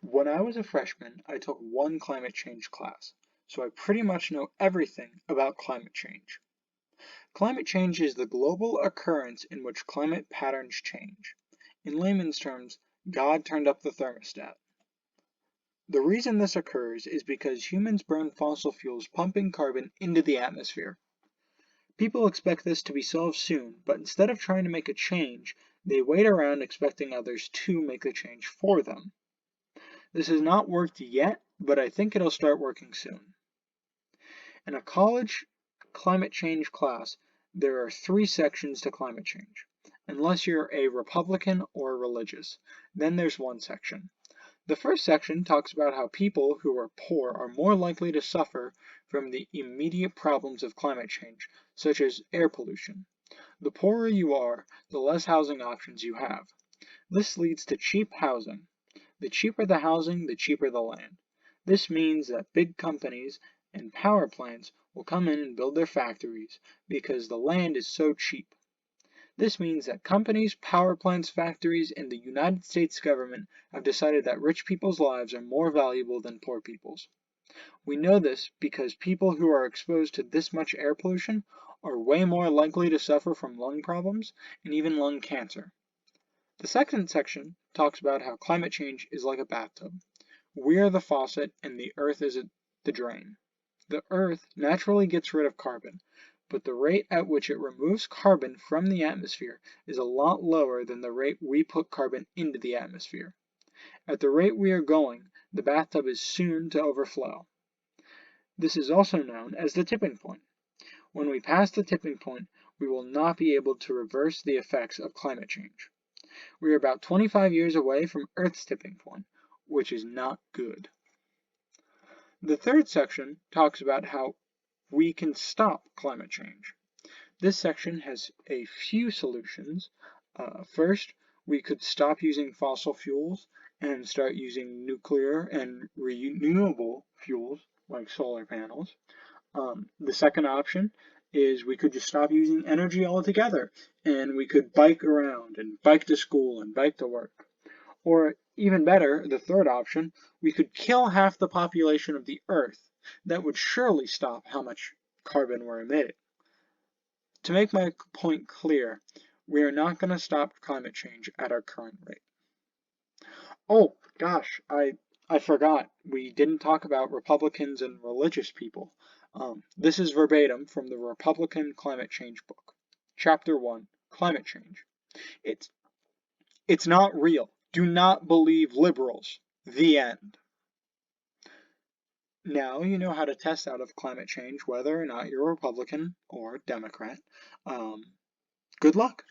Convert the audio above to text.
When I was a freshman, I took one climate change class, so I pretty much know everything about climate change. Climate change is the global occurrence in which climate patterns change. In layman's terms, God turned up the thermostat. The reason this occurs is because humans burn fossil fuels pumping carbon into the atmosphere. People expect this to be solved soon, but instead of trying to make a change, they wait around expecting others to make the change for them. This has not worked yet, but I think it'll start working soon. In a college climate change class, there are 3 sections to climate change. Unless you're a Republican or religious, then there's one section. The first section talks about how people who are poor are more likely to suffer from the immediate problems of climate change, such as air pollution. The poorer you are, the less housing options you have. This leads to cheap housing. The cheaper the housing, the cheaper the land. This means that big companies and power plants will come in and build their factories because the land is so cheap. This means that companies, power plants, factories, and the United States government have decided that rich people's lives are more valuable than poor people's. We know this because people who are exposed to this much air pollution are way more likely to suffer from lung problems and even lung cancer. The second section talks about how climate change is like a bathtub. We are the faucet and the earth is the drain. The earth naturally gets rid of carbon, but the rate at which it removes carbon from the atmosphere is a lot lower than the rate we put carbon into the atmosphere. At the rate we are going, the bathtub is soon to overflow. This is also known as the tipping point. When we pass the tipping point, we will not be able to reverse the effects of climate change. We are about 25 years away from Earth's tipping point, which is not good. The third section talks about how we can stop climate change. This section has a few solutions. First, we could stop using fossil fuels and start using nuclear and renewable fuels like solar panels. The second option is we could just stop using energy altogether and we could bike around and bike to school and bike to work. Or even better, the third option, we could kill half the population of the Earth. That would surely stop how much carbon we're emitting. To make my point clear, we are not going to stop climate change at our current rate. Oh, gosh, I forgot. We didn't talk about Republicans and religious people. This is verbatim from the Republican Climate Change book. Chapter 1, Climate Change. It's, it's not real. Do not believe liberals. The end. Now you know how to test out of climate change whether or not you're a Republican or Democrat. Good luck.